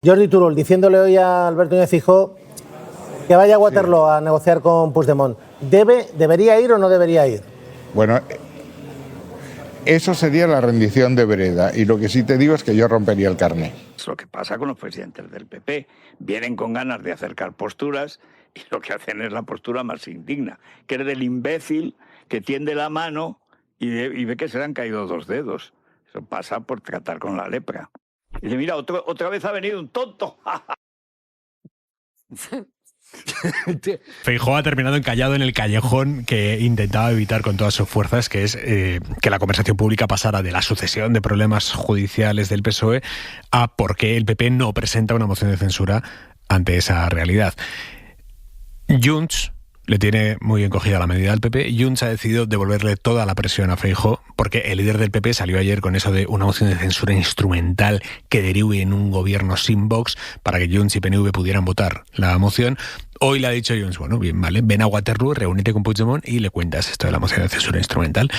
Jordi Turull, diciéndole hoy a Alberto Núñez Feijóo que vaya a Waterloo a negociar con Puigdemont. ¿Debería ir o no debería ir? Bueno, eso sería la rendición de vereda. Y lo que sí te digo es que yo rompería el carné. Es lo que pasa con los presidentes del PP. Vienen con ganas de acercar posturas y lo que hacen es la postura más indigna, que es del imbécil que tiende la mano y ve que se le han caído 2 dedos. Eso pasa por tratar con la lepra. Y dice, mira, otra vez ha venido un tonto. Feijóo ha terminado encallado en el callejón que intentaba evitar con todas sus fuerzas, que es que la conversación pública pasara de la sucesión de problemas judiciales del PSOE a por qué el PP no presenta una moción de censura ante esa realidad. Junts le tiene muy encogida la medida al PP. Junts ha decidido devolverle toda la presión a Feijóo porque el líder del PP salió ayer con eso de una moción de censura instrumental que derive en un gobierno sin Vox para que Junts y PNV pudieran votar la moción. Hoy le ha dicho Junts, bueno, bien, vale, ven a Waterloo, reúnete con Puigdemont y le cuentas esto de la moción de censura instrumental.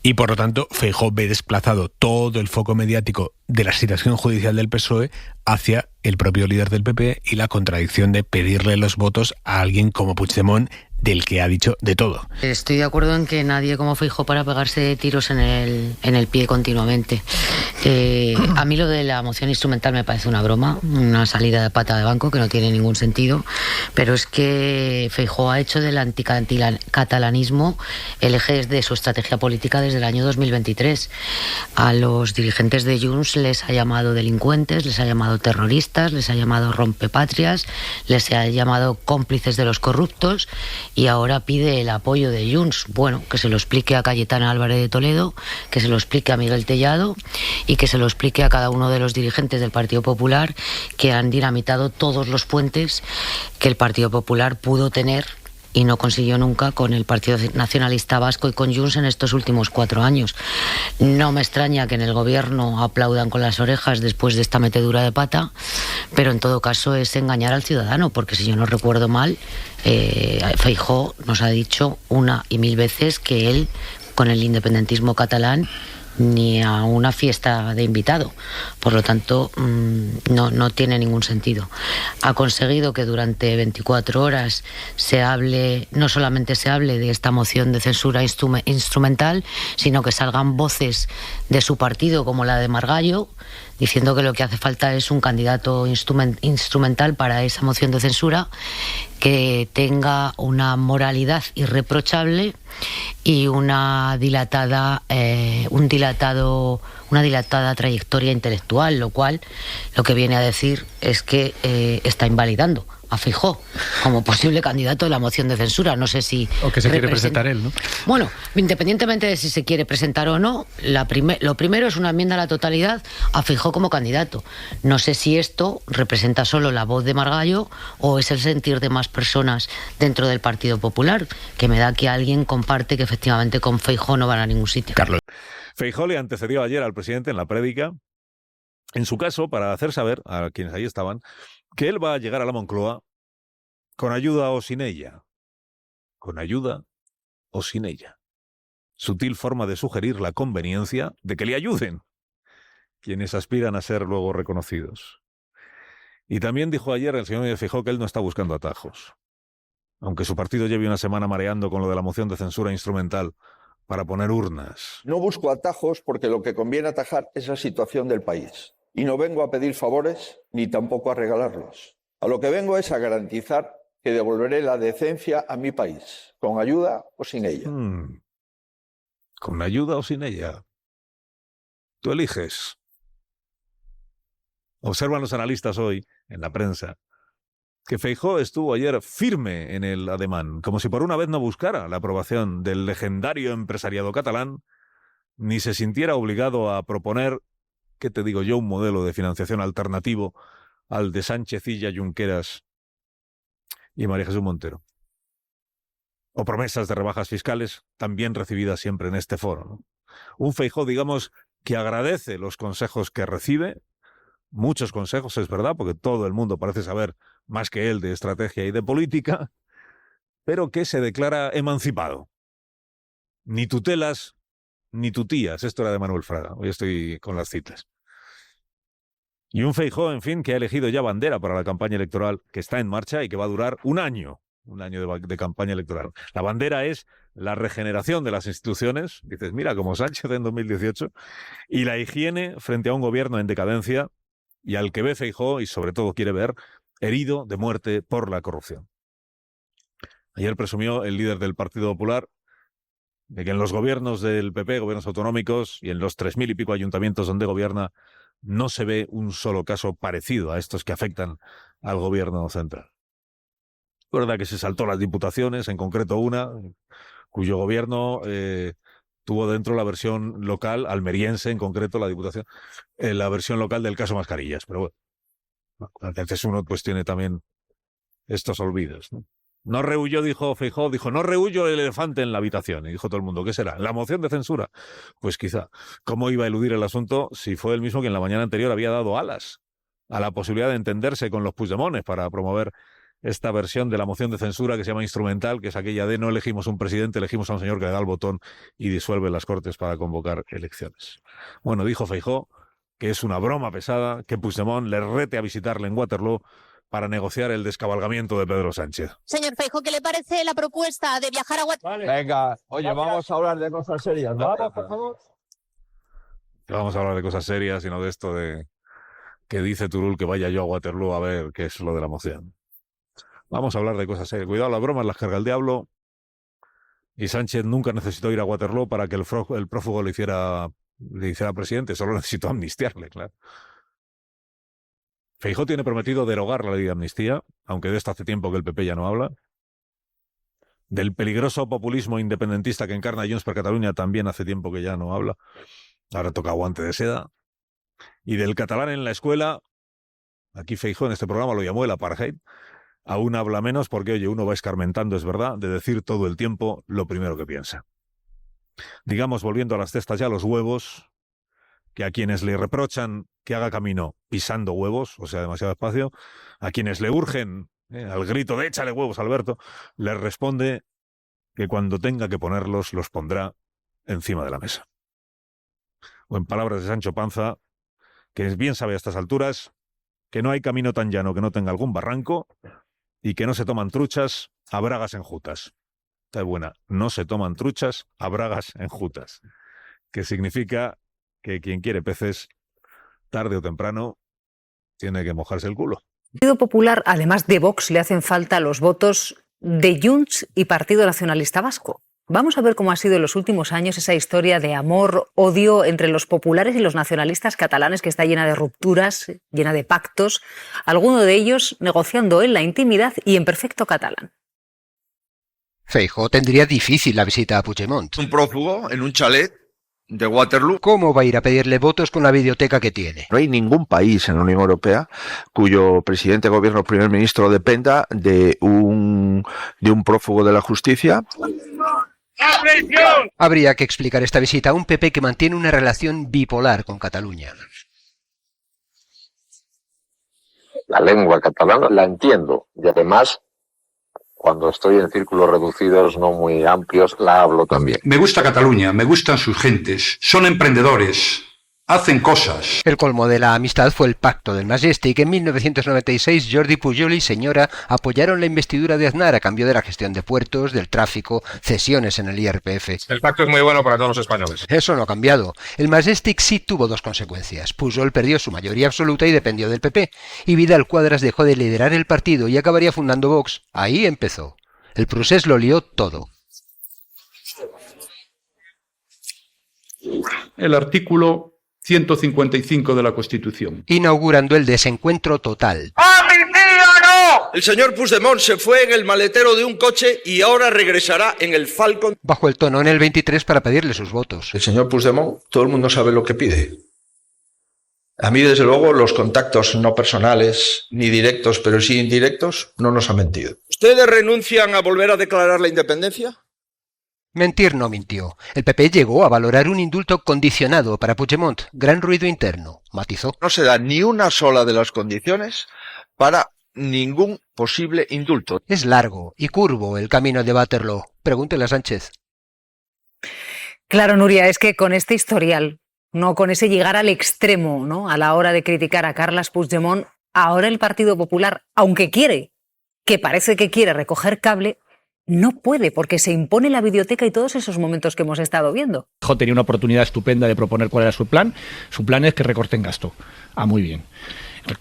Y por lo tanto, Feijóo ve desplazado todo el foco mediático de la situación judicial del PSOE hacia el propio líder del PP y la contradicción de pedirle los votos a alguien como Puigdemont, del que ha dicho de todo. Estoy de acuerdo en que nadie como Feijóo para pegarse tiros en el pie continuamente. A mí lo de la moción instrumental me parece una broma, una salida de pata de banco que no tiene ningún sentido, pero es que Feijóo ha hecho del anticatalanismo el eje de su estrategia política desde el año 2023. A los dirigentes de Junts les ha llamado delincuentes, les ha llamado terroristas, les ha llamado rompepatrias, les ha llamado cómplices de los corruptos y ahora pide el apoyo de Junts. Bueno, que se lo explique a Cayetana Álvarez de Toledo, que se lo explique a Miguel Tellado y que se lo explique a cada uno de los dirigentes del Partido Popular que han dinamitado todos los puentes que el Partido Popular pudo tener y no consiguió nunca con el Partido Nacionalista Vasco y con Junts en estos últimos 4 años. No me extraña que en el gobierno aplaudan con las orejas después de esta metedura de pata, pero en todo caso es engañar al ciudadano, porque si yo no recuerdo mal, Feijóo nos ha dicho 1 y 1000 veces que él, con el independentismo catalán, ni a una fiesta de invitado. Por lo tanto, no tiene ningún sentido. Ha conseguido que durante 24 horas no solamente se hable de esta moción de censura instrumental, sino que salgan voces de su partido como la de Margallo, diciendo que lo que hace falta es un candidato instrumental para esa moción de censura que tenga una moralidad irreprochable y una dilatada trayectoria intelectual, lo cual lo que viene a decir es que está invalidando a Feijóo como posible candidato de la moción de censura. No sé si... O que se quiere presentar él, ¿no? Bueno, independientemente de si se quiere presentar o no, lo primero es una enmienda a la totalidad a Feijóo como candidato. No sé si esto representa solo la voz de Margallo o es el sentir de más personas dentro del Partido Popular, que me da que alguien comparte que efectivamente con Feijóo no van a ningún sitio. Carlos. Feijóo le antecedió ayer al presidente en la prédica, en su caso, para hacer saber a quienes ahí estaban, que él va a llegar a la Moncloa con ayuda o sin ella. Con ayuda o sin ella. Sutil forma de sugerir la conveniencia de que le ayuden quienes aspiran a ser luego reconocidos. Y también dijo ayer el señor Feijóo que él no está buscando atajos. Aunque su partido lleve una semana mareando con lo de la moción de censura instrumental para poner urnas. No busco atajos porque lo que conviene atajar es la situación del país. Y no vengo a pedir favores ni tampoco a regalarlos. A lo que vengo es a garantizar que devolveré la decencia a mi país, con ayuda o sin ella. ¿Con ayuda o sin ella? Tú eliges. Observan los analistas hoy, en la prensa, que Feijóo estuvo ayer firme en el ademán, como si por una vez no buscara la aprobación del legendario empresariado catalán, ni se sintiera obligado a proponer, ¿qué te digo yo?, un modelo de financiación alternativo al de Sánchez Illa, Junqueras y María Jesús Montero. O promesas de rebajas fiscales, también recibidas siempre en este foro, ¿no? Un Feijóo, digamos, que agradece los consejos que recibe, muchos consejos, es verdad, porque todo el mundo parece saber más que él de estrategia y de política, pero que se declara emancipado. Ni tutelas, ni tutías. Esto era de Manuel Fraga. Hoy estoy con las citas. Y un Feijóo, en fin, que ha elegido ya bandera para la campaña electoral que está en marcha y que va a durar un año de campaña electoral. La bandera es la regeneración de las instituciones, dices, mira, como Sánchez en 2018, y la higiene frente a un gobierno en decadencia y al que ve Feijóo, y sobre todo quiere ver, herido de muerte por la corrupción. Ayer presumió el líder del Partido Popular de que en los gobiernos del PP, gobiernos autonómicos, y en los 3.000 y pico ayuntamientos donde gobierna, no se ve un solo caso parecido a estos que afectan al gobierno central. Es verdad que se saltó las diputaciones, en concreto una, cuyo gobierno tuvo dentro la versión local, almeriense en concreto, la diputación, la versión local del caso Mascarillas. Pero bueno, a veces uno pues tiene también estos olvidos, ¿no? No rehuyó, dijo Feijóo, no rehuyó el elefante en la habitación. Y dijo todo el mundo, ¿qué será? ¿La moción de censura? Pues quizá. ¿Cómo iba a eludir el asunto si fue el mismo que en la mañana anterior había dado alas a la posibilidad de entenderse con los Puigdemones para promover esta versión de la moción de censura que se llama instrumental, que es aquella de no elegimos un presidente, elegimos a un señor que le da el botón y disuelve las Cortes para convocar elecciones? Bueno, dijo Feijóo que es una broma pesada que Puigdemont le rete a visitarle en Waterloo para negociar el descabalgamiento de Pedro Sánchez. Señor Feijóo, ¿qué le parece la propuesta de viajar a Waterloo? Venga, oye, vamos a hablar de cosas serias, ¿no? Vamos, por favor. Vamos a hablar de cosas serias y no de esto de que dice Turull que vaya yo a Waterloo a ver qué es lo de la moción. Vamos a hablar de cosas serias. Cuidado, las bromas las carga el diablo. Y Sánchez nunca necesitó ir a Waterloo para que el prófugo le hiciera presidente. Solo necesitó amnistiarle, claro. Feijóo tiene prometido derogar la ley de amnistía, aunque de esto hace tiempo que el PP ya no habla. Del peligroso populismo independentista que encarna Junts per Catalunya también hace tiempo que ya no habla. Ahora toca guante de seda. Y del catalán en la escuela, aquí Feijóo en este programa lo llamó el apartheid, aún habla menos porque, oye, uno va escarmentando, es verdad, de decir todo el tiempo lo primero que piensa. Digamos, volviendo a las cestas ya, los huevos, que a quienes le reprochan que haga camino pisando huevos, o sea, demasiado espacio, a quienes le urgen al grito de échale huevos, Alberto, les responde que cuando tenga que ponerlos, los pondrá encima de la mesa. O en palabras de Sancho Panza, que bien sabe a estas alturas que no hay camino tan llano que no tenga algún barranco y que no se toman truchas a bragas enjutas. Está buena, no se toman truchas a bragas enjutas, que significa que quien quiere peces, tarde o temprano, tiene que mojarse el culo. Al Partido Popular, además de Vox, le hacen falta los votos de Junts y Partido Nacionalista Vasco. Vamos a ver cómo ha sido en los últimos años esa historia de amor-odio entre los populares y los nacionalistas catalanes, que está llena de rupturas, llena de pactos, alguno de ellos negociando en la intimidad y en perfecto catalán. Feijóo tendría difícil la visita a Puigdemont. Un prófugo en un chalet de Waterloo. ¿Cómo va a ir a pedirle votos con la videoteca que tiene? No hay ningún país en la Unión Europea cuyo presidente, gobierno, primer ministro dependa de un prófugo de la justicia. Habría que explicar esta visita a un PP que mantiene una relación bipolar con Cataluña. La lengua catalana la entiendo y además, cuando estoy en círculos reducidos, no muy amplios, la hablo también. Me gusta Cataluña, me gustan sus gentes, son emprendedores, hacen cosas. El colmo de la amistad fue el pacto del Majestic. En 1996, Jordi Pujol y Señora apoyaron la investidura de Aznar a cambio de la gestión de puertos, del tráfico, cesiones en el IRPF. El pacto es muy bueno para todos los españoles. Eso no ha cambiado. El Majestic sí tuvo dos consecuencias. Pujol perdió su mayoría absoluta y dependió del PP. Y Vidal Quadras dejó de liderar el partido y acabaría fundando Vox. Ahí empezó. El procés lo lió todo. El artículo 155 de la Constitución. Inaugurando el desencuentro total. ¡Ah, mi tío, no! El señor Puigdemont se fue en el maletero de un coche y ahora regresará en el Falcon. Bajó el tono en el 23 para pedirle sus votos. El señor Puigdemont, todo el mundo sabe lo que pide. A mí, desde luego, los contactos no personales, ni directos, pero sí indirectos, no nos han mentido. ¿Ustedes renuncian a volver a declarar la independencia? Mentir no mintió. El PP llegó a valorar un indulto condicionado para Puigdemont. Gran ruido interno, matizó. No se da ni una sola de las condiciones para ningún posible indulto. Es largo y curvo el camino de Waterloo. Pregúntele a Sánchez. Claro, Nuria, es que con este historial no con ese llegar al extremo, ¿no?, a la hora de criticar a Carles Puigdemont. Ahora el Partido Popular, aunque quiere, que parece que quiere recoger cable, no puede, porque se impone la videoteca y todos esos momentos que hemos estado viendo. Feijóo tenía una oportunidad estupenda de proponer cuál era su plan. Su plan es que recorten gasto. Muy bien.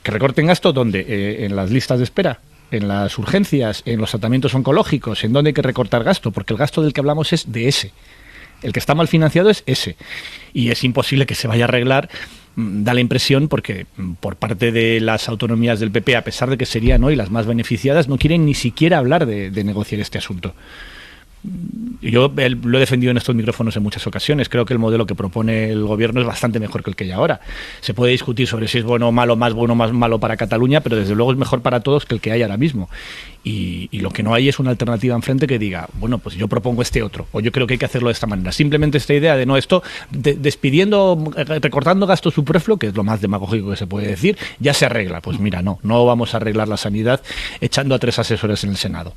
¿Que recorten gasto dónde? ¿En las listas de espera? ¿En las urgencias? ¿En los tratamientos oncológicos? ¿En dónde hay que recortar gasto? Porque el gasto del que hablamos es de ese. El que está mal financiado es ese. Y es imposible que se vaya a arreglar, da la impresión, porque por parte de las autonomías del PP, a pesar de que serían hoy las más beneficiadas, no quieren ni siquiera hablar de negociar este asunto. Yo lo he defendido en estos micrófonos en muchas ocasiones. Creo que el modelo que propone el gobierno es bastante mejor que el que hay ahora. Se puede discutir sobre si es bueno o malo, más bueno o más malo para Cataluña, pero desde luego es mejor para todos que el que hay ahora mismo. Y lo que no hay es una alternativa enfrente que diga, bueno, pues yo propongo este otro, o yo creo que hay que hacerlo de esta manera. Simplemente esta idea de no, esto despidiendo, recortando gasto superfluo, que es lo más demagógico que se puede decir, ya se arregla. Pues mira, no vamos a arreglar la sanidad echando a 3 asesores en el Senado.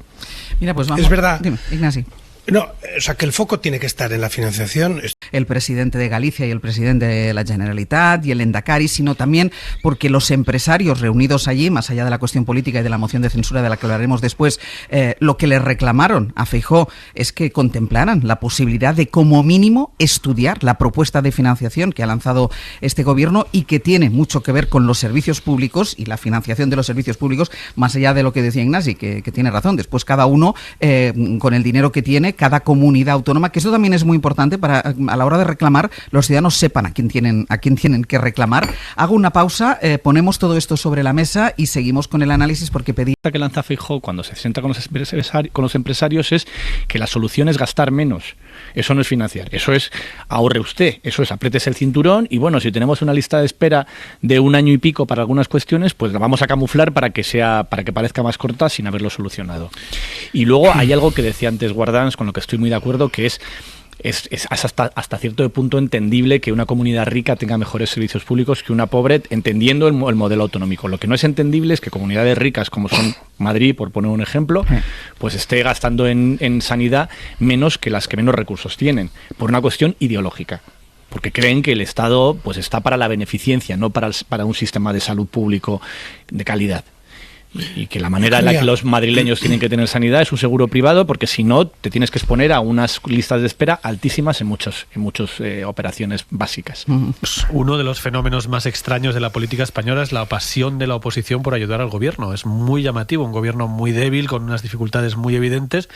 Mira, pues vamos. Es verdad. Dime, Ignasi. No, o sea, que el foco tiene que estar en la financiación. El presidente de Galicia y el presidente de la Generalitat y el Endacari, sino también porque los empresarios reunidos allí, más allá de la cuestión política y de la moción de censura de la que hablaremos después, lo que le reclamaron a Feijóo es que contemplaran la posibilidad de, como mínimo, estudiar la propuesta de financiación que ha lanzado este gobierno y que tiene mucho que ver con los servicios públicos y la financiación de los servicios públicos, más allá de lo que decía Ignasi, que tiene razón. Después cada uno, con el dinero que tiene, cada comunidad autónoma, que eso también es muy importante para, a la hora de reclamar, los ciudadanos sepan a quién tienen que reclamar. Hago una pausa, ponemos todo esto sobre la mesa y seguimos con el análisis, porque pedí... Lo que lanza Feijóo cuando se sienta con los empresarios es que la solución es gastar menos. Eso no es financiar, eso es ahorre usted, eso es apriétese el cinturón y bueno, si tenemos una lista de espera de 1 año y pico para algunas cuestiones, pues la vamos a camuflar para que parezca más corta sin haberlo solucionado. Y luego hay algo que decía antes Guardans, con lo que estoy muy de acuerdo, que es hasta cierto punto entendible que una comunidad rica tenga mejores servicios públicos que una pobre, entendiendo el modelo autonómico. Lo que no es entendible es que comunidades ricas, como son Madrid, por poner un ejemplo, pues esté gastando en sanidad menos que las que menos recursos tienen, por una cuestión ideológica. Porque creen que el Estado pues está para la beneficencia, no para un sistema de salud público de calidad. Y que la manera en la que los madrileños tienen que tener sanidad es un seguro privado, porque si no te tienes que exponer a unas listas de espera altísimas en muchas operaciones básicas. Uno de los fenómenos más extraños de la política española es la pasión de la oposición por ayudar al gobierno. Es muy llamativo, un gobierno muy débil, con unas dificultades muy evidentes,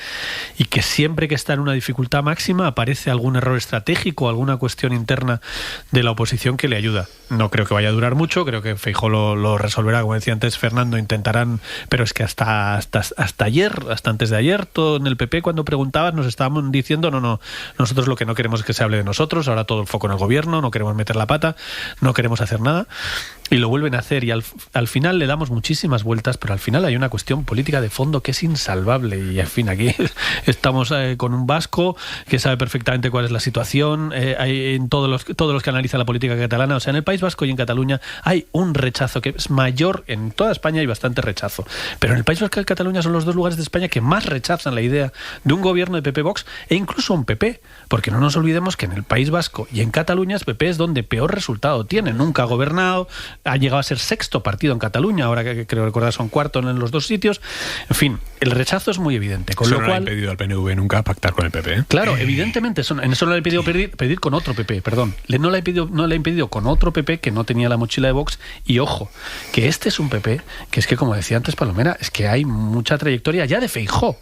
y que siempre que está en una dificultad máxima aparece algún error estratégico, alguna cuestión interna de la oposición que le ayuda. No creo que vaya a durar mucho, creo que Feijóo lo resolverá, como decía antes Fernando, intentarán, pero es que hasta ayer, hasta antes de ayer, todo en el PP, cuando preguntabas, nos estábamos diciendo no, nosotros lo que no queremos es que se hable de nosotros, ahora todo el foco en el gobierno, no queremos meter la pata, no queremos hacer nada, y lo vuelven a hacer, y al final le damos muchísimas vueltas, pero al final hay una cuestión política de fondo que es insalvable, y en fin, aquí estamos con un vasco que sabe perfectamente cuál es la situación, hay en todos los que analizan la política catalana, o sea, en el País Vasco y en Cataluña hay un rechazo que es mayor, en toda España hay bastante rechazo, pero en el País Vasco y Cataluña son los 2 lugares de España que más rechazan la idea de un gobierno de PP-Vox e incluso un PP, porque no nos olvidemos que en el País Vasco y en Cataluña el PP es donde peor resultado tiene, nunca ha gobernado, ha llegado a ser 6º partido en Cataluña, ahora que creo recordar son 4º en los 2 sitios, en fin, el rechazo es muy evidente, con eso lo no cual le ha impedido al PNV nunca pactar con el PP, ¿eh? Claro, evidentemente, en eso no le ha impedido pedir con otro PP, perdón, no le ha impedido con otro PP que no tenía la mochila de Vox, y ojo, que este es un PP que es que, como decía antes Palomera, es que hay mucha trayectoria ya de Feijóo.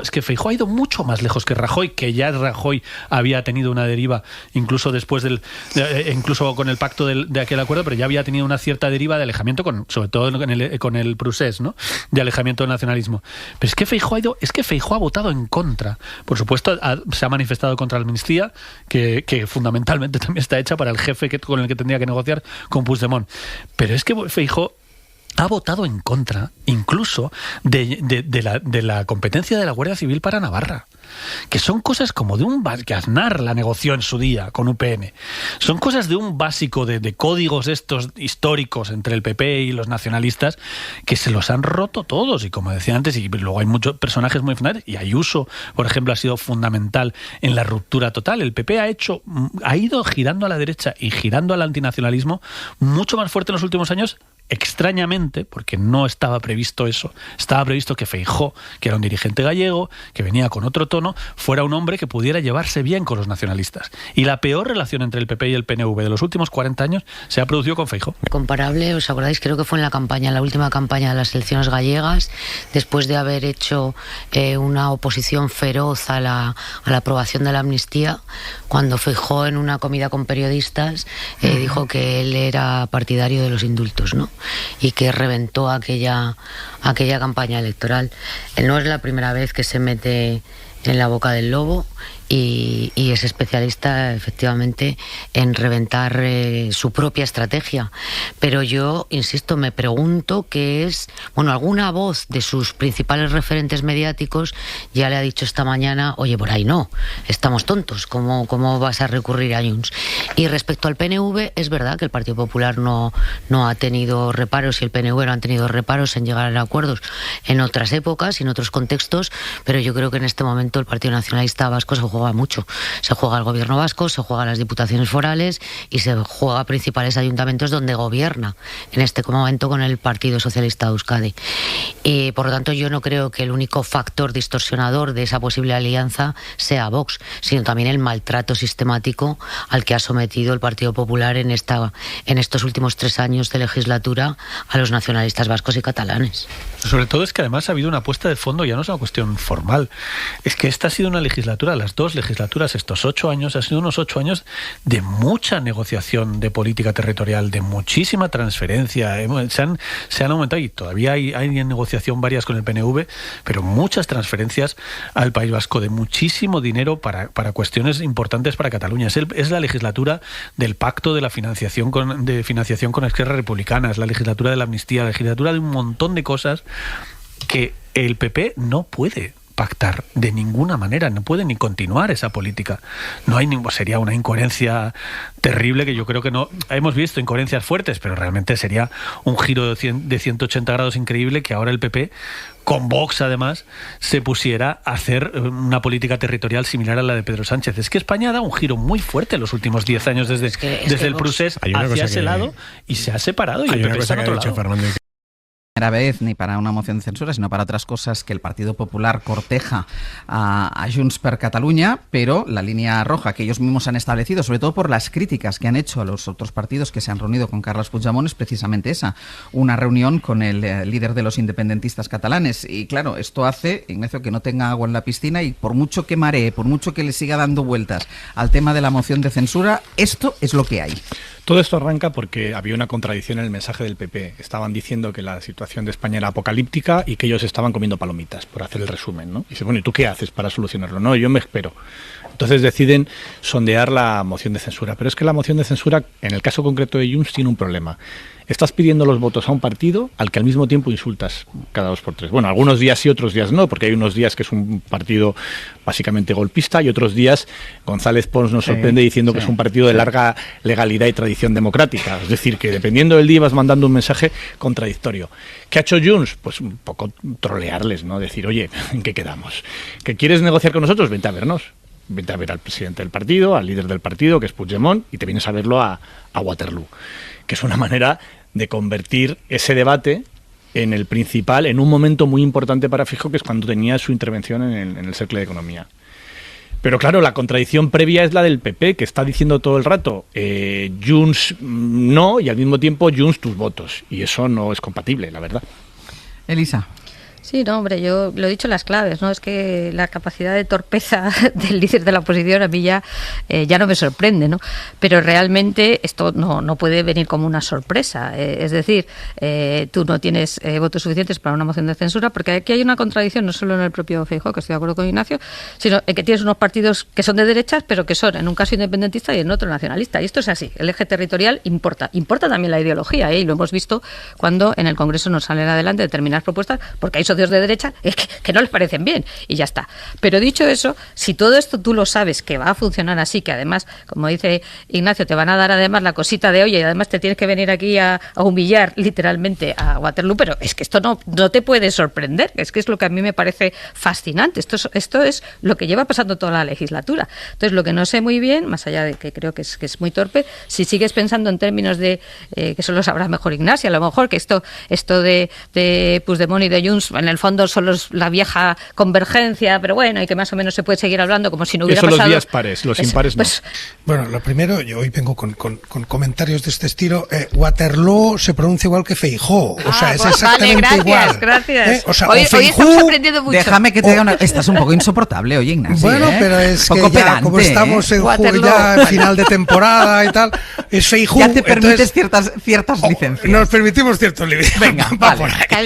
Es que Feijóo ha ido mucho más lejos que Rajoy, que ya Rajoy había tenido una deriva, incluso después incluso con el pacto de aquel acuerdo, pero ya había tenido una cierta deriva de alejamiento, sobre todo con el Procés, ¿no?, de alejamiento del nacionalismo. Pero es que Feijóo ha votado en contra. Por supuesto, se ha manifestado contra la amnistía, que fundamentalmente también está hecha para el jefe con el que tendría que negociar con Puigdemont. Pero es que Feijóo ha votado en contra incluso de la competencia de la Guardia Civil para Navarra, que son cosas como de un que Aznar la negoció en su día con UPN, son cosas de un básico de códigos estos históricos entre el PP y los nacionalistas que se los han roto todos, y como decía antes, y luego hay muchos personajes muy fundamentales, y Ayuso, por ejemplo, ha sido fundamental en la ruptura total. El PP ha ido girando a la derecha y girando al antinacionalismo mucho más fuerte en los últimos años, extrañamente, porque no estaba previsto eso. Estaba previsto que Feijóo, que era un dirigente gallego, que venía con otro tono, fuera un hombre que pudiera llevarse bien con los nacionalistas. Y la peor relación entre el PP y el PNV de los últimos 40 años se ha producido con Feijóo. Comparable, ¿os acordáis? Creo que fue en la última campaña de las elecciones gallegas, después de haber hecho una oposición feroz a la aprobación de la amnistía, cuando Feijóo en una comida con periodistas dijo que él era partidario de los indultos, ¿no? Y que reventó aquella campaña electoral. No es la primera vez que se mete en la boca del lobo y es especialista efectivamente en reventar su propia estrategia. Pero yo, insisto, me pregunto qué es... Bueno, alguna voz de sus principales referentes mediáticos ya le ha dicho esta mañana, oye, por ahí no, estamos tontos, ¿cómo vas a recurrir a Junts? Y respecto al PNV, es verdad que el Partido Popular no ha tenido reparos y el PNV no han tenido reparos en llegar a acuerdos en otras épocas y en otros contextos, pero yo creo que en este momento el Partido Nacionalista Vasco se juega mucho. Se juega el gobierno vasco, se juega las diputaciones forales y se juega principales ayuntamientos donde gobierna en este momento con el Partido Socialista de Euskadi. Y por lo tanto yo no creo que el único factor distorsionador de esa posible alianza sea Vox, sino también el maltrato sistemático al que ha sometido el Partido Popular en estos últimos 3 años de legislatura a los nacionalistas vascos y catalanes. Sobre todo es que además ha habido una apuesta de fondo, ya no es una cuestión formal, es que esta ha sido una legislatura, las dos legislaturas, estos 8 años, han sido unos 8 años de mucha negociación de política territorial, de muchísima transferencia, se han aumentado y todavía hay en negociación varias con el PNV, pero muchas transferencias al País Vasco, de muchísimo dinero para cuestiones importantes para Cataluña. Es la legislatura del pacto de la financiación con Esquerra Republicana, es la legislatura de la amnistía, la legislatura de un montón de cosas que el PP no puede pactar de ninguna manera, no puede ni continuar esa política. Sería una incoherencia terrible que yo creo que no... Hemos visto incoherencias fuertes, pero realmente sería un giro de 180 grados increíble que ahora el PP, con Vox además, se pusiera a hacer una política territorial similar a la de Pedro Sánchez. Es que España ha dado un giro muy fuerte en los últimos 10 años desde el procés hacia ese lado y se ha separado y el PP está en otro lado. Primera vez ni para una moción de censura, sino para otras cosas que el Partido Popular corteja a Junts per Catalunya, pero la línea roja que ellos mismos han establecido, sobre todo por las críticas que han hecho a los otros partidos que se han reunido con Carles Puigdemont, es precisamente esa, una reunión con el líder de los independentistas catalanes. Y claro, esto hace, Ignacio, que no tenga agua en la piscina y por mucho que maree, por mucho que le siga dando vueltas al tema de la moción de censura, esto es lo que hay. Todo esto arranca porque había una contradicción en el mensaje del PP. Estaban diciendo que la situación de España era apocalíptica y que ellos estaban comiendo palomitas, por hacer el resumen, ¿no? Y dice, bueno, ¿y tú qué haces para solucionarlo? No, yo me espero. Entonces deciden sondear la moción de censura. Pero es que la moción de censura, en el caso concreto de Junts, tiene un problema. Estás pidiendo los votos a un partido al que al mismo tiempo insultas cada 2 por 3. Bueno, algunos días sí, otros días no, porque hay unos días que es un partido básicamente golpista y otros días González Pons nos sorprende diciendo que es un partido de larga legalidad y tradición democrática. Es decir, que dependiendo del día vas mandando un mensaje contradictorio. ¿Qué ha hecho Junts? Pues un poco trolearles, ¿no? Decir, oye, ¿en qué quedamos? ¿Que quieres negociar con nosotros? Vente a vernos. Vente a ver al presidente del partido, al líder del partido, que es Puigdemont, y te vienes a verlo a Waterloo. Que es una manera de convertir ese debate en el principal, en un momento muy importante para Feijóo, que es cuando tenía su intervención en el Cercle de Economía. Pero claro, la contradicción previa es la del PP, que está diciendo todo el rato, Junts no, y al mismo tiempo Junts tus votos. Y eso no es compatible, la verdad. Elisa. Sí, no, hombre, yo lo he dicho en las claves, ¿no? Es que la capacidad de torpeza del líder de la oposición a mí ya no me sorprende, ¿no? Pero realmente esto no puede venir como una sorpresa. Es decir, tú no tienes votos suficientes para una moción de censura, porque aquí hay una contradicción, no solo en el propio Feijóo, que estoy de acuerdo con Ignacio, sino en que tienes unos partidos que son de derechas, pero que son en un caso independentista y en otro nacionalista. Y esto es así. El eje territorial importa. Importa también la ideología, y lo hemos visto cuando en el Congreso nos salen adelante determinadas propuestas, porque hay socios de derecha que no les parecen bien, y ya está. Pero dicho eso, si todo esto tú lo sabes que va a funcionar así, que además, como dice Ignacio, te van a dar además la cosita de, oye, y además te tienes que venir aquí a humillar literalmente a Waterloo, pero es que esto no te puede sorprender, es que es lo que a mí me parece fascinante. Esto es lo que lleva pasando toda la legislatura. Entonces, lo que no sé muy bien, más allá de que creo que es muy torpe, si sigues pensando en términos de, que eso lo sabrá mejor Ignacio, a lo mejor que esto de Puigdemont y de Junts, en el fondo solo es la vieja convergencia, pero bueno, y que más o menos se puede seguir hablando como si no hubiera pasado. Eso los días pares, los impares no. Bueno, lo primero, yo hoy vengo con comentarios de este estilo. Waterloo se pronuncia igual que Feijóo, o sea, es exactamente igual. Gracias. O sea, hoy estamos aprendiendo mucho. Déjame que te diga una... Estás un poco insoportable hoy, Ignacio. Bueno, pero es que poco ya, pedante, como estamos en ya final de temporada y tal, es Feijóo. Ya te permites ciertas licencias. Nos permitimos ciertos límites. Venga, vale.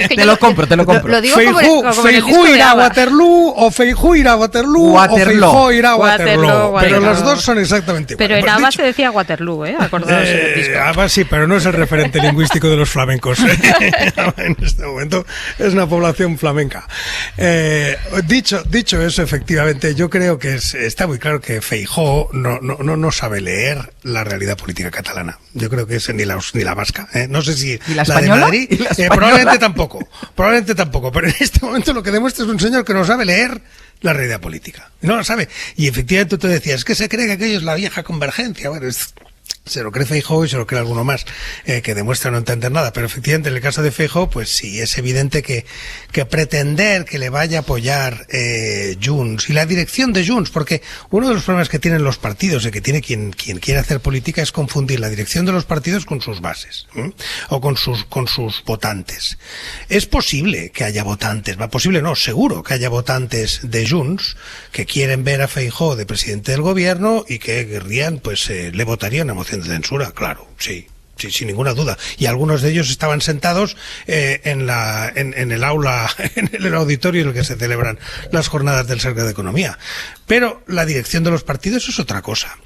Te lo compro. Lo digo Feijóo irá a Waterloo, o Feijóo irá a Waterloo, o Feijóo irá a Waterloo. Pero los dos son exactamente iguales. Pero en ABBA se decía Waterloo, acordaos del disco. ABBA sí, pero no es el referente lingüístico de los flamencos. En este momento es una población flamenca. Dicho eso, efectivamente, yo creo que está muy claro que Feijóo no sabe leer la realidad política catalana. Yo creo que es ni la vasca. No sé si ¿Y la española? De Madrid, probablemente tampoco. Pero en este momento lo que demuestra es un señor que no sabe leer la realidad política. No lo sabe. Y efectivamente tú te decías, es que se cree que aquello es la vieja convergencia. Bueno, se lo cree Feijóo y se lo cree alguno más, que demuestra no entender nada. Pero efectivamente en el caso de Feijóo, pues sí, es evidente que pretender que le vaya a apoyar Junts y la dirección de Junts, porque uno de los problemas que tienen los partidos y que tiene quien quiere hacer política es confundir la dirección de los partidos con sus bases, o con sus votantes. Es posible que haya votantes, seguro que haya votantes de Junts que quieren ver a Feijóo de presidente del gobierno y que querrían, pues le votarían a moción de censura, claro, sí, sin ninguna duda. Y algunos de ellos estaban sentados en el aula, en el auditorio en el que se celebran las jornadas del Cercle de Economía. Pero la dirección de los partidos es otra cosa.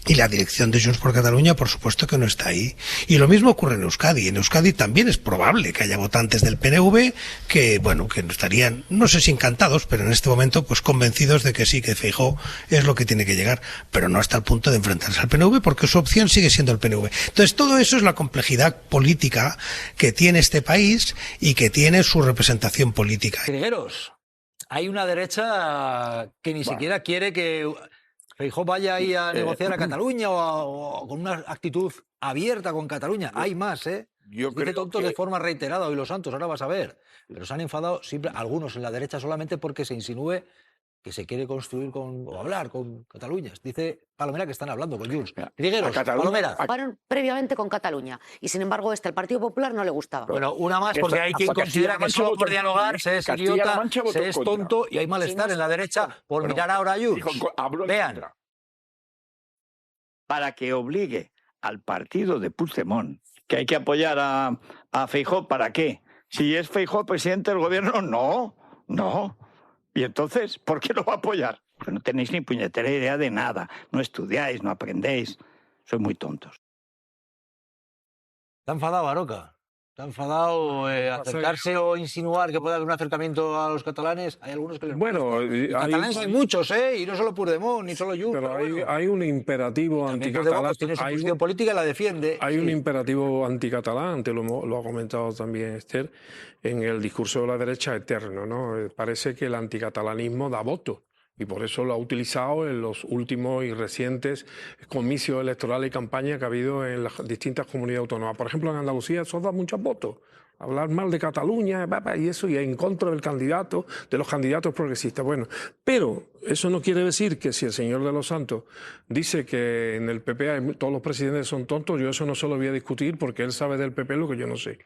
Y la dirección de Junts por Cataluña, por supuesto que no está ahí. Y lo mismo ocurre en Euskadi. En Euskadi también es probable que haya votantes del PNV que estarían, no sé si encantados, pero en este momento pues convencidos de que sí, que Feijóo es lo que tiene que llegar, pero no hasta el punto de enfrentarse al PNV, porque su opción sigue siendo el PNV. Entonces todo eso es la complejidad política que tiene este país y que tiene su representación política. Trigueros, hay una derecha que ni siquiera quiere que Feijóo vaya ahí a negociar a Cataluña o con una actitud abierta con Cataluña. Hay más, Yo dice creo tontos que... de forma reiterada hoy los santos, ahora vas a ver. Pero se han enfadado siempre algunos en la derecha solamente porque se insinúe que se quiere construir o hablar con Cataluña. Dice Palomera que están hablando con Junts. Trigueros, Palomera. Hablaron previamente con Cataluña y sin embargo el Partido Popular no le gustaba. Bueno, una más porque hay quien considera que solo por dialogar se es idiota, se es tonto y hay malestar en la derecha por mirar ahora a Junts. Vean. Para que obligue al partido de Puigdemont que hay que apoyar a Feijóo, ¿para qué? Si es Feijóo presidente del gobierno, no. Y entonces, ¿por qué lo va a apoyar? Porque no tenéis ni puñetera idea de nada. No estudiáis, no aprendéis. Sois muy tontos. ¿Está enfadado, Aroca? ¿Está enfadado acercarse o insinuar que puede haber un acercamiento a los catalanes? Hay algunos que les... Bueno, catalanes hay muchos, y no solo Puigdemont, ni solo Junts. Pero hay un imperativo anticatalán. Tiene su posición política y la defiende. Hay un imperativo anticatalán, lo ha comentado también Esther, en el discurso de la derecha eterno, ¿no? Parece que el anticatalanismo da voto. Y por eso lo ha utilizado en los últimos y recientes comicios electorales y campañas que ha habido en las distintas comunidades autónomas. Por ejemplo, en Andalucía eso da muchos votos. hablar mal de Cataluña y eso, y en contra del candidato, de los candidatos progresistas. Bueno, pero eso no quiere decir que si el señor de los Santos dice que en el PP todos los presidentes son tontos, yo eso no se lo voy a discutir porque él sabe del PP lo que yo no sé.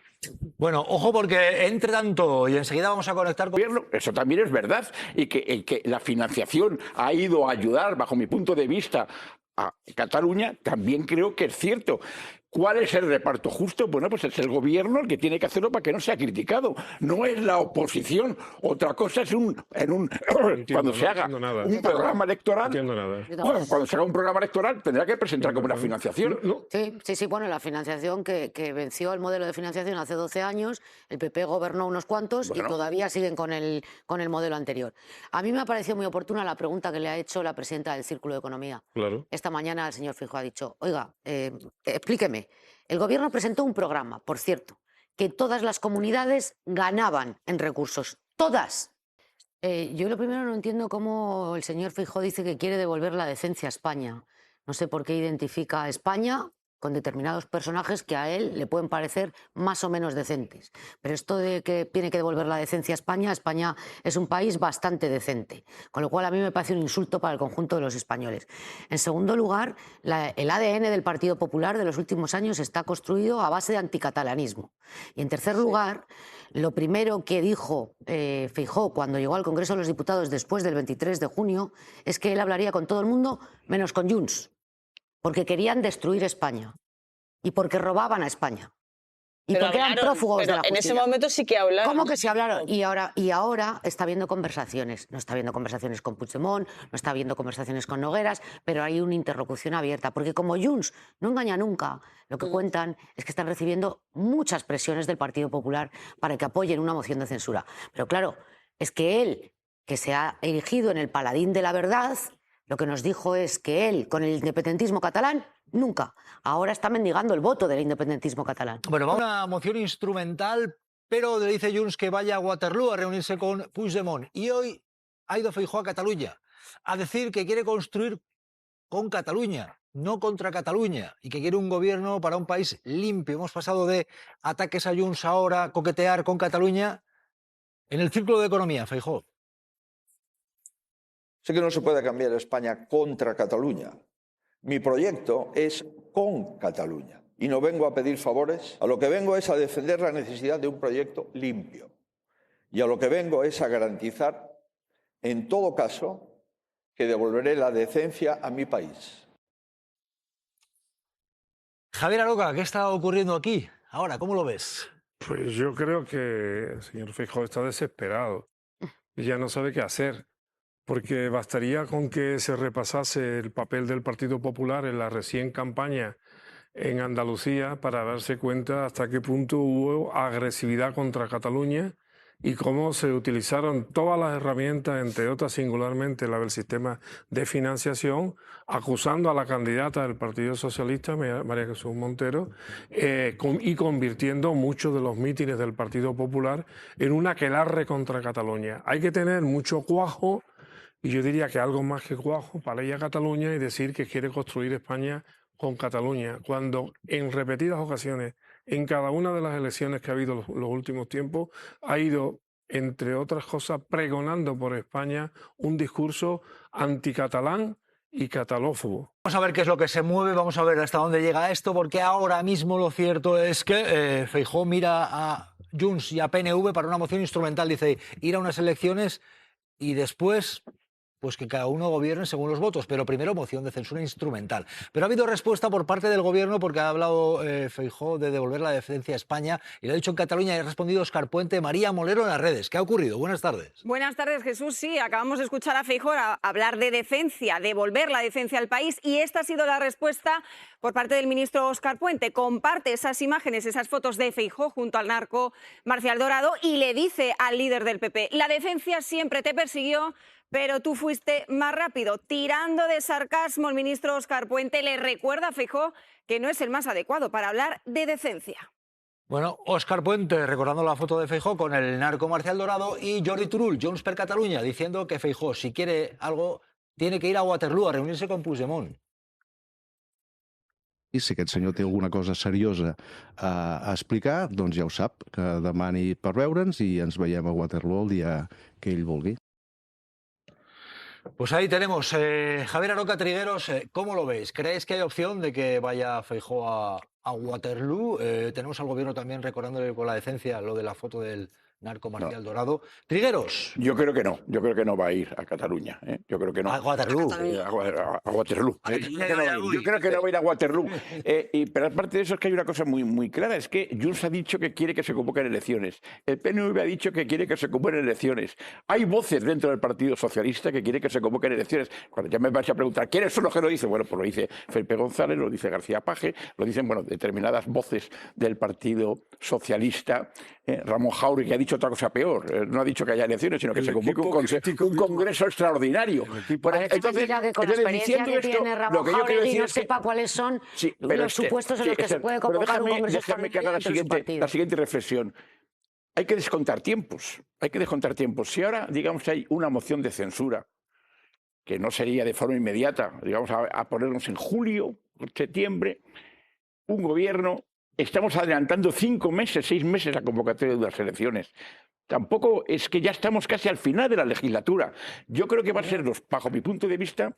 Bueno, ojo porque entre tanto, y enseguida vamos a conectar con... Eso también es verdad, y que la financiación ha ido a ayudar, bajo mi punto de vista, a Cataluña, también creo que es cierto. ¿Cuál es el reparto justo? Bueno, pues es el gobierno el que tiene que hacerlo para que no sea criticado. No es la oposición. Otra cosa es cuando se haga un programa electoral. Cuando se haga un programa electoral tendrá que presentar como una financiación. Sí, bueno, la financiación que venció el modelo de financiación hace 12 años, el PP gobernó unos cuantos y todavía siguen con el modelo anterior. A mí me ha parecido muy oportuna la pregunta que le ha hecho la presidenta del Círculo de Economía. Claro. Esta mañana el señor Feijóo ha dicho, oiga, explíqueme. El gobierno presentó un programa, por cierto, que todas las comunidades ganaban en recursos. ¡Todas! Yo lo primero no entiendo cómo el señor Feijóo dice que quiere devolver la decencia a España. No sé por qué identifica a España con determinados personajes que a él le pueden parecer más o menos decentes. Pero esto de que tiene que devolver la decencia a España, España es un país bastante decente, con lo cual a mí me parece un insulto para el conjunto de los españoles. En segundo lugar, el ADN del Partido Popular de los últimos años está construido a base de anticatalanismo. Y en tercer lugar, lo primero que dijo Feijóo cuando llegó al Congreso de los Diputados después del 23 de junio es que él hablaría con todo el mundo menos con Junts, porque querían destruir España y porque robaban a España y pero porque eran prófugos de la justicia. En ese momento sí que hablaron. ¿Cómo que se hablaron? Y ahora está habiendo conversaciones. No está habiendo conversaciones con Puigdemont, no está habiendo conversaciones con Nogueras, pero hay una interlocución abierta. Porque como Junts no engaña nunca, lo que cuentan es que están recibiendo muchas presiones del Partido Popular para que apoyen una moción de censura. Pero claro, es que él, que se ha erigido en el paladín de la verdad, lo que nos dijo es que él, con el independentismo catalán, nunca. Ahora está mendigando el voto del independentismo catalán. Bueno, vamos a una moción instrumental, pero le dice Junts que vaya a Waterloo a reunirse con Puigdemont. Y hoy ha ido Feijóo a Cataluña a decir que quiere construir con Cataluña, no contra Cataluña, y que quiere un gobierno para un país limpio. Hemos pasado de ataques a Junts ahora a coquetear con Cataluña en el Círculo de Economía, Feijóo. Sé que no se puede cambiar España contra Cataluña. Mi proyecto es con Cataluña. Y no vengo a pedir favores. A lo que vengo es a defender la necesidad de un proyecto limpio. Y a lo que vengo es a garantizar, en todo caso, que devolveré la decencia a mi país. Javier Aroca, ¿qué está ocurriendo aquí? Ahora, ¿cómo lo ves? Pues yo creo que el señor Feijóo está desesperado y ya no sabe qué hacer. Porque bastaría con que se repasase el papel del Partido Popular en la recién campaña en Andalucía para darse cuenta hasta qué punto hubo agresividad contra Cataluña y cómo se utilizaron todas las herramientas, entre otras singularmente la del sistema de financiación, acusando a la candidata del Partido Socialista, María Jesús Montero, y convirtiendo muchos de los mítines del Partido Popular en un aquelarre contra Cataluña. Hay que tener mucho cuajo, y yo diría que algo más que cuajo, para ir a Cataluña y decir que quiere construir España con Cataluña, cuando en repetidas ocasiones, en cada una de las elecciones que ha habido los últimos tiempos, ha ido, entre otras cosas, pregonando por España un discurso anticatalán y catalófobo. Vamos a ver qué es lo que se mueve, vamos a ver hasta dónde llega esto, porque ahora mismo lo cierto es que Feijóo mira a Junts y a PNV para una moción instrumental, dice ir a unas elecciones y después pues que cada uno gobierne según los votos, pero primero moción de censura instrumental. Pero ha habido respuesta por parte del gobierno porque ha hablado Feijóo de devolver la decencia a España y lo ha dicho en Cataluña y ha respondido Óscar Puente, María Molero en las redes. ¿Qué ha ocurrido? Buenas tardes. Buenas tardes, Jesús. Sí, acabamos de escuchar a Feijóo hablar de decencia, devolver la decencia al país y esta ha sido la respuesta por parte del ministro Óscar Puente. Comparte esas imágenes, esas fotos de Feijóo junto al narco Marcial Dorado y le dice al líder del PP, la decencia siempre te persiguió, pero tú fuiste más rápido. Tirando de sarcasmo, el ministro Óscar Puente le recuerda a Feijóo que no es el más adecuado para hablar de decencia. Bueno, Óscar Puente recordando la foto de Feijóo con el narco Marcial Dorado y Jordi Turull, Junts per Catalunya, diciendo que Feijóo, si quiere algo, tiene que ir a Waterloo a reunirse con Puigdemont. I si aquest senyor té alguna cosa seriosa a explicar, doncs ja ho sap, que demani per veure'ns i ens veiem a Waterloo el dia que ell vulgui. Pues ahí tenemos. Javier Aroca Trigueros, ¿cómo lo veis? ¿Creéis que hay opción de que vaya Feijóo a Waterloo? Tenemos al gobierno también recordándole con la decencia lo de la foto del narco Marcial Dorado. Trigueros. Yo creo que no va a ir a Cataluña. Yo creo que no. A Waterloo. A Waterloo. Yo creo que no va a ir a Waterloo. Pero aparte de eso es que hay una cosa muy clara, es que Junts ha dicho que quiere que se convoquen elecciones. El PNV ha dicho que quiere que se convoquen elecciones. Hay voces dentro del Partido Socialista que quiere que se convoquen elecciones. Cuando ya me vais a preguntar, ¿quiénes son los que lo dicen? Bueno, pues lo dice Felipe González, lo dice García Paje, lo dicen, determinadas voces del Partido Socialista. Ramón Jáuregui, que ha dicho otra cosa peor, no ha dicho que haya elecciones, sino que se convoque un congreso extraordinario. Entonces, que con la experiencia que tiene Ramón Jáuregui no sepa cuáles son los supuestos en los que se puede convocar un congreso extraordinario entre sus partidos. La siguiente reflexión. Hay que descontar tiempos. Si ahora, digamos, hay una moción de censura, que no sería de forma inmediata, digamos, a ponernos en julio, septiembre, un gobierno... Estamos adelantando 5 meses, 6 meses la convocatoria de las elecciones. Tampoco es que ya estamos casi al final de la legislatura. Yo creo que va a ser, bajo mi punto de vista,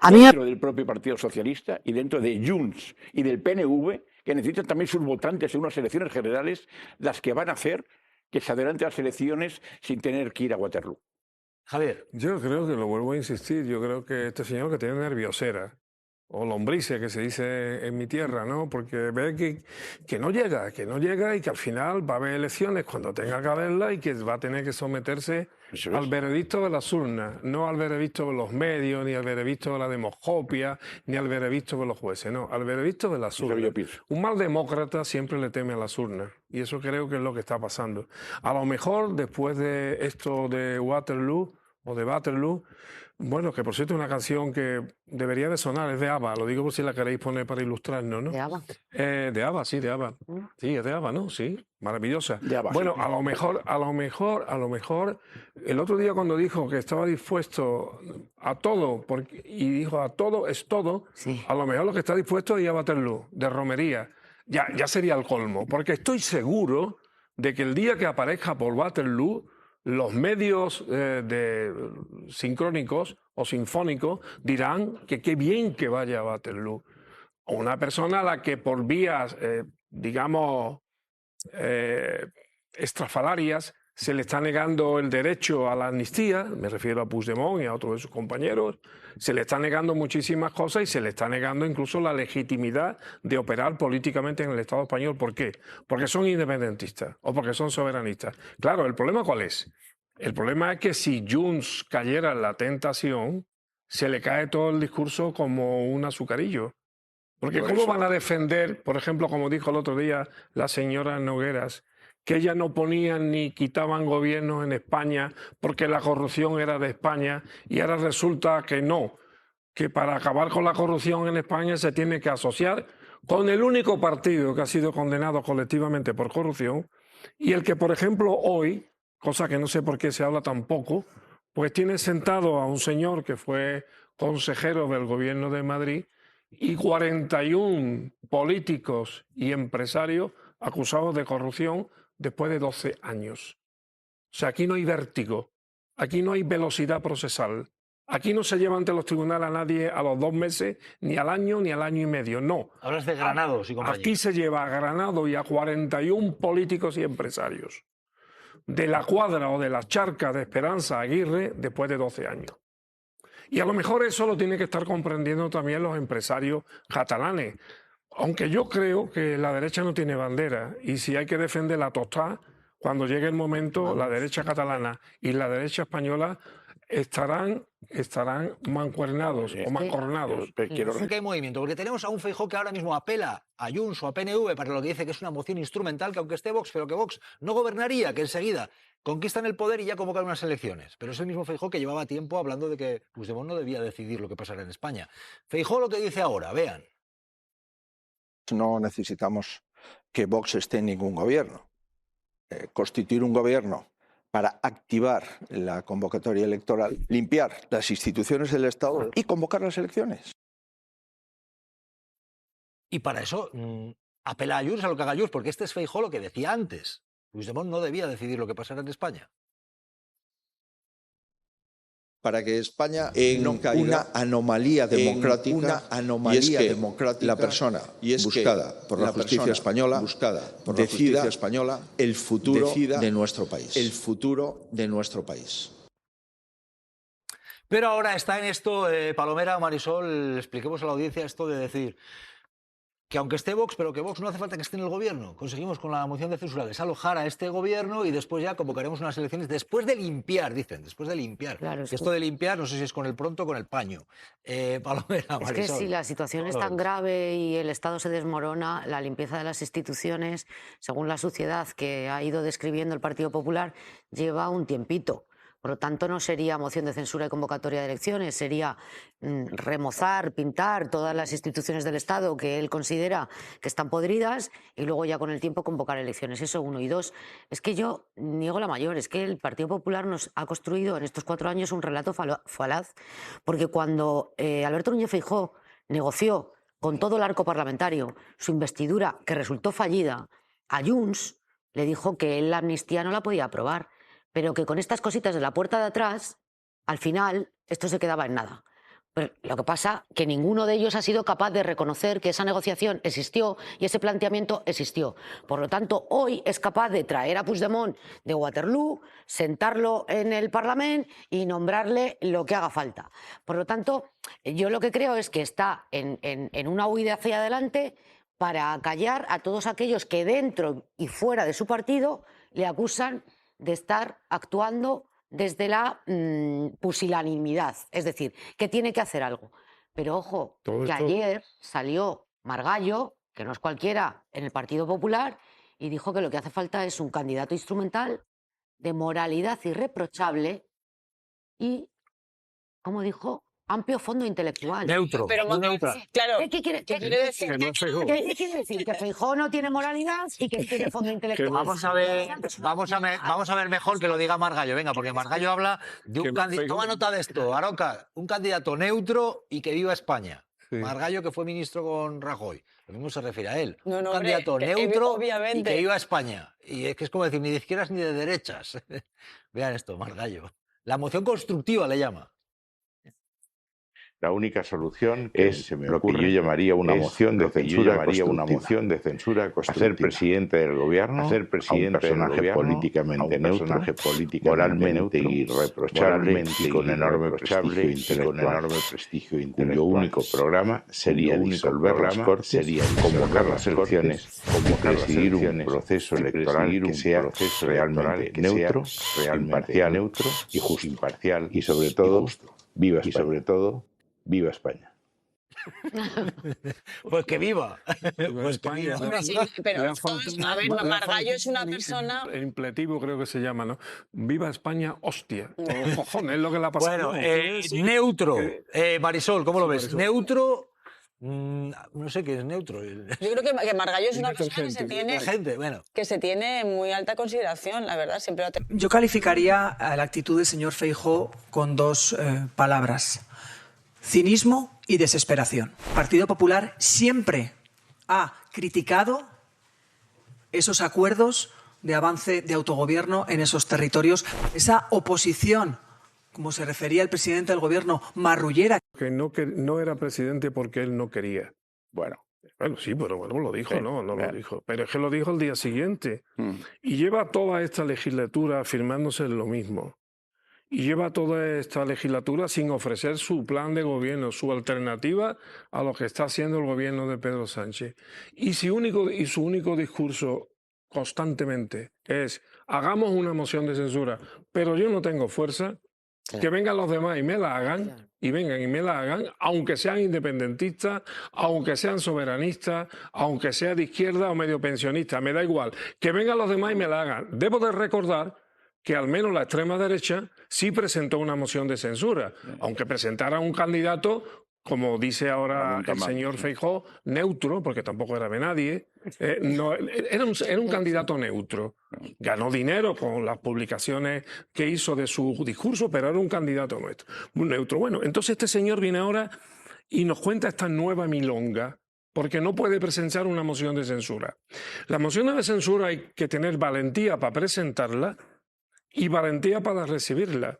dentro del propio Partido Socialista y dentro de Junts y del PNV, que necesitan también sus votantes en unas elecciones generales, las que van a hacer que se adelante las elecciones sin tener que ir a Waterloo. Javier. Yo creo que, lo vuelvo a insistir, yo creo que este señor que tiene nerviosera, o lombrices, que se dice en mi tierra, ¿no? Porque ve que no llega y que al final va a haber elecciones cuando tenga que haberlas y que va a tener que someterse al veredicto de las urnas, no al veredicto de los medios, ni al veredicto de la demoscopia, ni al veredicto de los jueces, no, al veredicto de las urnas. Un mal demócrata siempre le teme a las urnas y eso creo que es lo que está pasando. A lo mejor después de esto de Waterloo, bueno, que por cierto es una canción que debería de sonar, es de ABBA, lo digo por si la queréis poner para ilustrarnos, ¿no? ¿De ABBA? De ABBA, sí, de ABBA. Sí, es de ABBA, ¿no? Sí, maravillosa. ABBA, bueno, sí. a lo mejor, el otro día cuando dijo que estaba dispuesto a todo, y dijo a todo es todo, sí. A lo mejor lo que está dispuesto es ir a Waterloo, de romería. Ya sería el colmo, porque estoy seguro de que el día que aparezca por Waterloo, los medios sincrónicos o sinfónicos dirán que qué bien que vaya a Waterloo. O una persona a la que por vías, digamos, estrafalarias se le está negando el derecho a la amnistía, me refiero a Puigdemont y a otros de sus compañeros, se le está negando muchísimas cosas y se le está negando incluso la legitimidad de operar políticamente en el Estado español. ¿Por qué? Porque son independentistas o porque son soberanistas. Claro, ¿el problema cuál es? El problema es que si Junts cayera en la tentación, se le cae todo el discurso como un azucarillo. Porque ¿cómo van a defender, por ejemplo, como dijo el otro día la señora Nogueras, que ellas no ponían ni quitaban gobiernos en España porque la corrupción era de España y ahora resulta que no, que para acabar con la corrupción en España se tiene que asociar con el único partido que ha sido condenado colectivamente por corrupción y el que, por ejemplo, hoy, cosa que no sé por qué se habla tampoco, pues tiene sentado a un señor que fue consejero del gobierno de Madrid y 41 políticos y empresarios acusados de corrupción después de 12 años. O sea, aquí no hay vértigo, aquí no hay velocidad procesal, aquí no se lleva ante los tribunales a nadie a los 2 meses, ni al año y medio, no. Hablas de Granados y compañía. Aquí se lleva a Granados y a 41 políticos y empresarios de la cuadra o de la charca de Esperanza Aguirre después de 12 años. Y a lo mejor eso lo tienen que estar comprendiendo también los empresarios catalanes. Aunque yo creo que la derecha no tiene bandera y si hay que defender la tostada, cuando llegue el momento, la derecha catalana y la derecha española estarán mancuernados o mancornados. Creo que hay movimiento, porque tenemos a un Feijóo que ahora mismo apela a Junts o a PNV para lo que dice que es una moción instrumental, que aunque esté Vox, pero que Vox no gobernaría, que enseguida conquistan el poder y ya convocan unas elecciones. Pero es el mismo Feijóo que llevaba tiempo hablando de que Puigdemont no debía decidir lo que pasará en España. Feijóo lo que dice ahora, vean. No necesitamos que Vox esté en ningún gobierno. Constituir un gobierno para activar la convocatoria electoral, limpiar las instituciones del Estado y convocar las elecciones. Y para eso apela a Junts a lo que haga Junts, porque este es Feijóo lo que decía antes. Puigdemont no debía decidir lo que pasara en España. Para que España no caiga una anomalía democrática, y es que la persona buscada por la justicia española decida el futuro de nuestro país. El futuro de nuestro país. Pero ahora está en esto, Palomera, Marisol, expliquemos a la audiencia esto de decir que aunque esté Vox, pero que Vox no hace falta que esté en el gobierno. Conseguimos con la moción de censura desalojar a este gobierno y después ya convocaremos unas elecciones después de limpiar, dicen, después de limpiar. Claro, y esto de limpiar, no sé si es con el pronto o con el paño. Palomera, Marisol. Es que si la situación es tan grave y el Estado se desmorona, la limpieza de las instituciones, según la suciedad que ha ido describiendo el Partido Popular, lleva un tiempito. Por lo tanto, no sería moción de censura y convocatoria de elecciones, sería remozar, pintar todas las instituciones del Estado que él considera que están podridas y luego ya con el tiempo convocar elecciones. Eso, uno. Y dos, es que yo niego la mayor, es que el Partido Popular nos ha construido en estos 4 años un relato falaz, porque cuando Alberto Núñez Feijóo negoció con todo el arco parlamentario su investidura, que resultó fallida, a Junts le dijo que él la amnistía no la podía aprobar, pero que con estas cositas de la puerta de atrás, al final, esto se quedaba en nada. Pero lo que pasa es que ninguno de ellos ha sido capaz de reconocer que esa negociación existió y ese planteamiento existió. Por lo tanto, hoy es capaz de traer a Puigdemont de Waterloo, sentarlo en el Parlamento y nombrarle lo que haga falta. Por lo tanto, yo lo que creo es que está en una huida hacia adelante para callar a todos aquellos que dentro y fuera de su partido le acusan de estar actuando desde la pusilanimidad, es decir, que tiene que hacer algo. Pero ojo, que ayer salió Margallo, que no es cualquiera, en el Partido Popular, y dijo que lo que hace falta es un candidato instrumental de moralidad irreprochable y, como dijo, amplio fondo intelectual. Neutro. Pero neutral. Claro. ¿Qué quiere decir? Que no es Feijóo. ¿Qué quiere decir? Que Feijóo no tiene moralidad y que tiene fondo intelectual. Vamos a ver mejor que lo diga Margallo. Venga, porque Margallo habla de un candidato. Toma nota de esto, Aroca. Un candidato neutro y que viva España. Sí. Margallo, que fue ministro con Rajoy. Lo mismo se refiere a él. No, un candidato neutro obviamente. Y que viva España. Y es que es como decir, ni de izquierdas ni de derechas. Vean esto, Margallo. La moción constructiva le llama. La única solución es lo que yo llamaría una moción de censura constructiva. Hacer presidente del gobierno, un personaje políticamente neutro, moralmente irreprochable y con enorme prestigio intelectual, cuyo único programa sería disolver las Cortes, convocar las elecciones y presidir un proceso electoral que sea realmente neutro, imparcial y justo. Y sobre todo, viva España. ¡Viva España! Pues que viva. Pues que viva. Pero, a ver, Margallo es una persona... Impletivo creo que se llama, ¿no? ¡Viva España, hostia! Cojones, es lo que le ha pasado. Bueno, neutro. Marisol, ¿cómo lo ves? Marisol. Neutro... no sé qué es neutro. Yo creo que Margallo es una persona que se tiene muy alta consideración, la verdad. Siempre Yo calificaría a la actitud del señor Feijóo con 2 palabras. Cinismo y desesperación. El Partido Popular siempre ha criticado esos acuerdos de avance de autogobierno en esos territorios, esa oposición, como se refería el presidente del gobierno, marrullera. Que no era presidente porque él no quería. Bueno, sí, pero bueno, lo dijo, no lo dijo. Pero es que lo dijo el día siguiente. Y lleva toda esta legislatura afirmándose lo mismo. Y lleva toda esta legislatura sin ofrecer su plan de gobierno, su alternativa a lo que está haciendo el gobierno de Pedro Sánchez. Y su único discurso constantemente es: hagamos una moción de censura, pero yo no tengo fuerza, que vengan los demás y me la hagan, aunque sean independentistas, aunque sean soberanistas, aunque sea de izquierda o medio pensionista, me da igual, que vengan los demás y me la hagan. Debo de recordar que al menos la extrema derecha sí presentó una moción de censura, aunque presentara un candidato, como dice ahora el señor Feijóo, neutro, porque tampoco era de nadie, era un candidato neutro. Ganó dinero con las publicaciones que hizo de su discurso, pero era un candidato neutro. Bueno, entonces este señor viene ahora y nos cuenta esta nueva milonga porque no puede presentar una moción de censura. La moción de censura hay que tener valentía para presentarla y valentía para recibirla.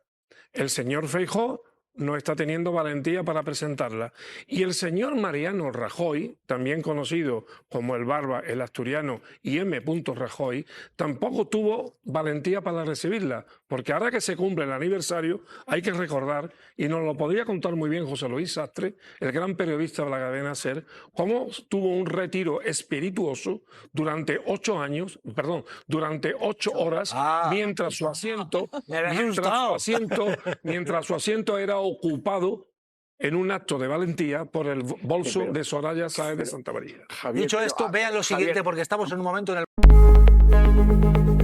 El señor Feijóo no está teniendo valentía para presentarla. Y el señor Mariano Rajoy, también conocido como el Barba, el Asturiano y M. Rajoy, tampoco tuvo valentía para recibirla, porque ahora que se cumple el aniversario hay que recordar, y nos lo podría contar muy bien José Luis Sastre, el gran periodista de la cadena SER, cómo tuvo un retiro espirituoso durante 8 horas, mientras su asiento era ocupado en un acto de valentía por el bolso de Soraya Sáez de Santamaría. Dicho esto, vean lo siguiente, porque estamos en un momento en el...